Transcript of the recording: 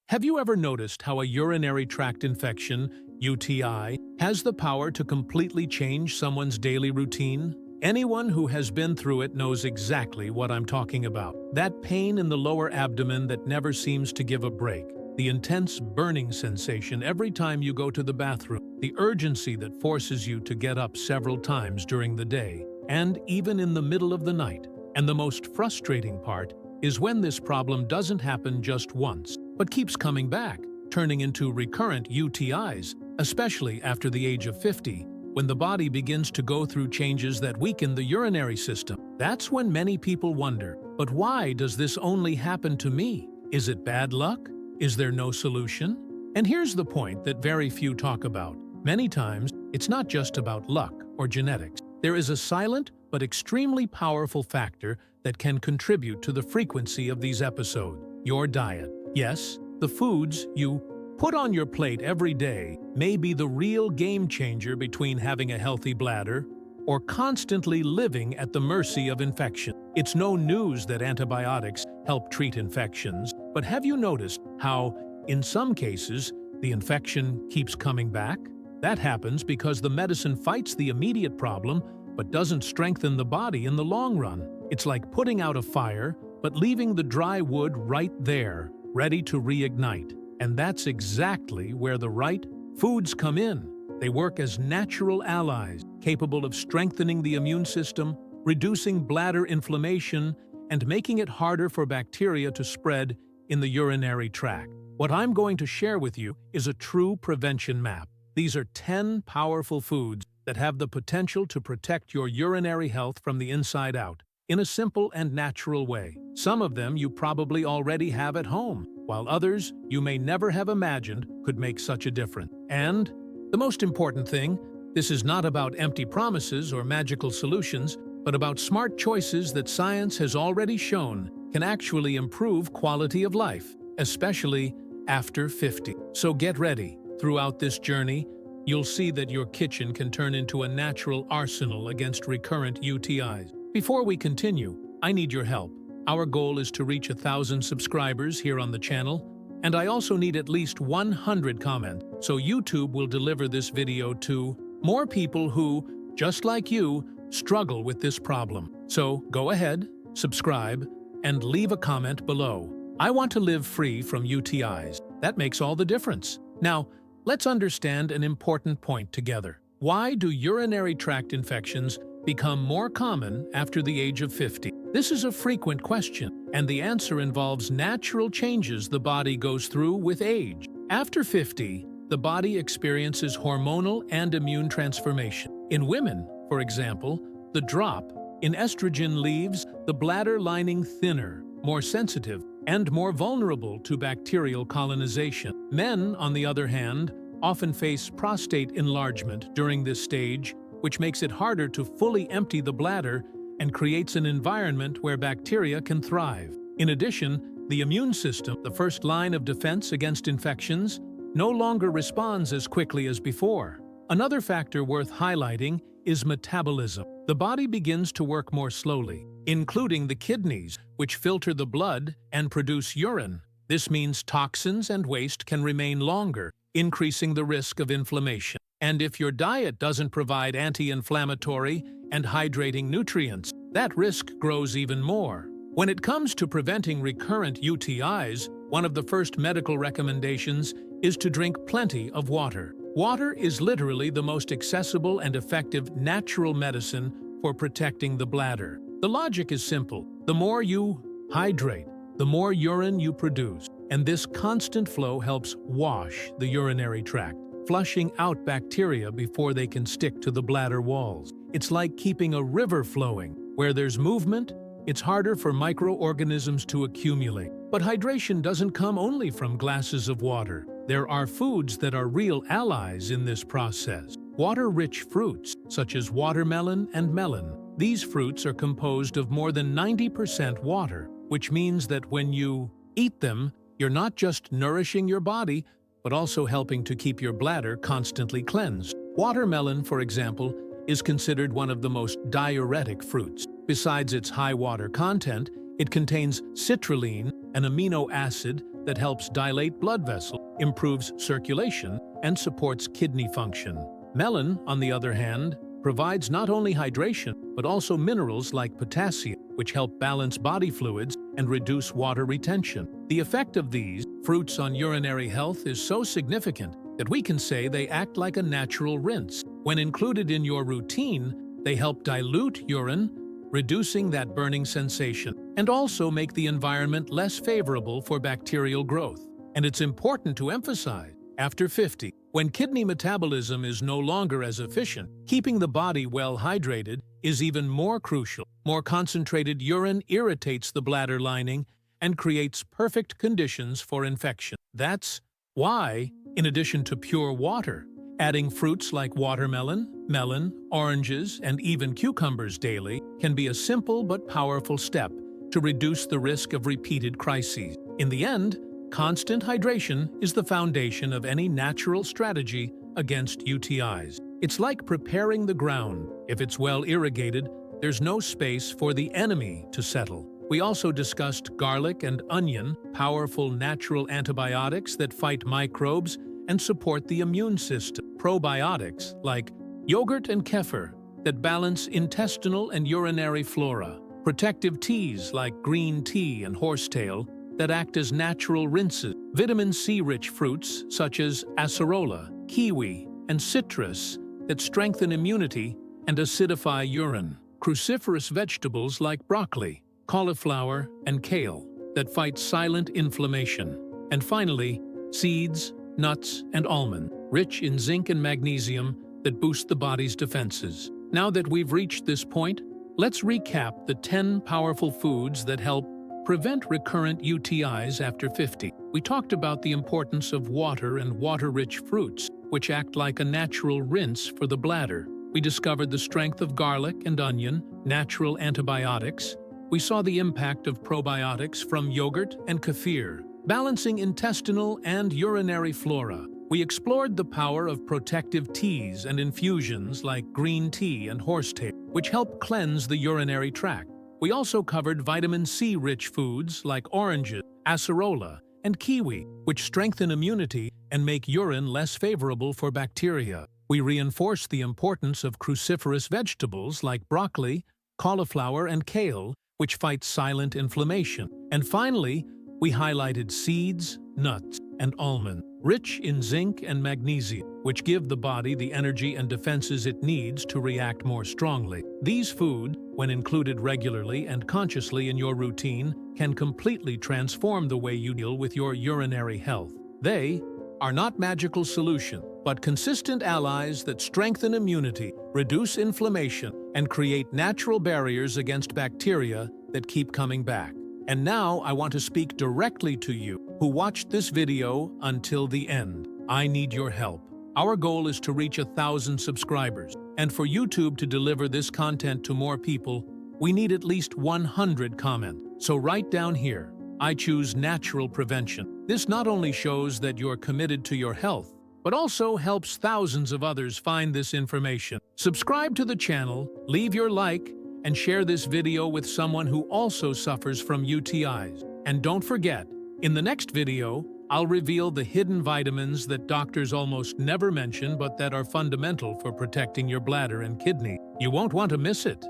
Have you ever noticed how a urinary tract infection, UTI, has the power to completely change someone's daily routine? Anyone who has been through it knows exactly what I'm talking about. That pain in the lower abdomen that never seems to give a break. The intense burning sensation every time you go to the bathroom. The urgency that forces you to get up several times during the day, and even in the middle of the night. And the most frustrating part is when this problem doesn't happen just once, but keeps coming back, turning into recurrent UTIs, especially after the age of 50, when the body begins to go through changes that weaken the urinary system. That's when many people wonder, but why does this only happen to me? Is it bad luck? Is there no solution? And here's the point that very few talk about. Many times, it's not just about luck or genetics. There is a silent but extremely powerful factor that can contribute to the frequency of these episodes: your diet. Yes, the foods you put on your plate every day may be the real game changer between having a healthy bladder or constantly living at the mercy of infection. It's no news that antibiotics help treat infections, but have you noticed how, in some cases, the infection keeps coming back? That happens because the medicine fights the immediate problem but doesn't strengthen the body in the long run. It's like putting out a fire, but leaving the dry wood right there, ready to reignite. And that's exactly where the right foods come in. They work as natural allies, capable of strengthening the immune system, reducing bladder inflammation, and making it harder for bacteria to spread in the urinary tract. What I'm going to share with you is a true prevention map. These are 10 powerful foods that have the potential to protect your urinary health from the inside out, in a simple and natural way. Some of them you probably already have at home, while others you may never have imagined could make such a difference. And the most important thing, this is not about empty promises or magical solutions, but about smart choices that science has already shown can actually improve quality of life, especially after 50. So get ready. Throughout this journey, you'll see that your kitchen can turn into a natural arsenal against recurrent UTIs. Before we continue, I need your help. Our goal is to reach 1,000 subscribers here on the channel, and I also need at least 100 comments, so YouTube will deliver this video to more people who, just like you, struggle with this problem. So go ahead, subscribe, and leave a comment below. I want to live free from UTIs. That makes all the difference. Now, let's understand an important point together. Why do urinary tract infections become more common after the age of 50? This is a frequent question, and the answer involves natural changes the body goes through with age. After 50, the body experiences hormonal and immune transformation. In women, for example, the drop in estrogen leaves the bladder lining thinner, more sensitive, and more vulnerable to bacterial colonization. Men, on the other hand, often face prostate enlargement during this stage, which makes it harder to fully empty the bladder and creates an environment where bacteria can thrive. In addition, the immune system, the first line of defense against infections, no longer responds as quickly as before. Another factor worth highlighting is metabolism. The body begins to work more slowly, including the kidneys, which filter the blood and produce urine. This means toxins and waste can remain longer, increasing the risk of inflammation. And if your diet doesn't provide anti-inflammatory and hydrating nutrients, that risk grows even more. When it comes to preventing recurrent UTIs, one of the first medical recommendations is to drink plenty of water. Water is literally the most accessible and effective natural medicine for protecting the bladder. The logic is simple. The more you hydrate, the more urine you produce, and this constant flow helps wash the urinary tract, flushing out bacteria before they can stick to the bladder walls. It's like keeping a river flowing. Where there's movement, it's harder for microorganisms to accumulate. But hydration doesn't come only from glasses of water. There are foods that are real allies in this process. Water-rich fruits, such as watermelon and melon. These fruits are composed of more than 90% water, which means that when you eat them, you're not just nourishing your body, but also helping to keep your bladder constantly cleansed. Watermelon, for example, is considered one of the most diuretic fruits. Besides its high water content, it contains citrulline, an amino acid that helps dilate blood vessels, improves circulation, and supports kidney function. Melon, on the other hand, provides not only hydration, but also minerals like potassium, which help balance body fluids and reduce water retention. The effect of these fruits on urinary health is so significant that we can say they act like a natural rinse. When included in your routine, they help dilute urine, reducing that burning sensation, and also make the environment less favorable for bacterial growth. And it's important to emphasize, after 50, when kidney metabolism is no longer as efficient, keeping the body well hydrated is even more crucial. More concentrated urine irritates the bladder lining and creates perfect conditions for infection. That's why, in addition to pure water, adding fruits like watermelon, melon, oranges, and even cucumbers daily can be a simple but powerful step to reduce the risk of repeated crises. In the end, constant hydration is the foundation of any natural strategy against UTIs. It's like preparing the ground. If it's well irrigated, there's no space for the enemy to settle. We also discussed garlic and onion, powerful natural antibiotics that fight microbes and support the immune system. Probiotics like yogurt and kefir that balance intestinal and urinary flora. Protective teas like green tea and horsetail that act as natural rinses. Vitamin C-rich fruits such as acerola, kiwi, and citrus that strengthen immunity and acidify urine. Cruciferous vegetables like broccoli, cauliflower, and kale that fight silent inflammation. And finally, seeds, nuts, and almond, rich in zinc and magnesium that boost the body's defenses. Now that we've reached this point, let's recap the 10 powerful foods that help prevent recurrent UTIs after 50. We talked about the importance of water and water-rich fruits, which act like a natural rinse for the bladder. We discovered the strength of garlic and onion, natural antibiotics. We saw the impact of probiotics from yogurt and kefir, balancing intestinal and urinary flora. We explored the power of protective teas and infusions like green tea and horsetail, which help cleanse the urinary tract. We also covered vitamin C-rich foods like oranges, acerola, and kiwi, which strengthen immunity and make urine less favorable for bacteria. We reinforced the importance of cruciferous vegetables like broccoli, cauliflower, and kale, which fight silent inflammation. And finally, we highlighted seeds, nuts, and almonds, rich in zinc and magnesium, which give the body the energy and defenses it needs to react more strongly. These foods, when included regularly and consciously in your routine, can completely transform the way you deal with your urinary health. They are not magical solutions, but consistent allies that strengthen immunity, reduce inflammation, and create natural barriers against bacteria that keep coming back. And now I want to speak directly to you who watched this video until the end. I need your help. Our goal is to reach 1,000 subscribers, and for YouTube to deliver this content to more people, we need at least 100 comments. So write down here, I choose natural prevention. This not only shows that you're committed to your health, but also helps thousands of others find this information. Subscribe to the channel, leave your like, and share this video with someone who also suffers from UTIs. And don't forget, in the next video, I'll reveal the hidden vitamins that doctors almost never mention but that are fundamental for protecting your bladder and kidney. You won't want to miss it.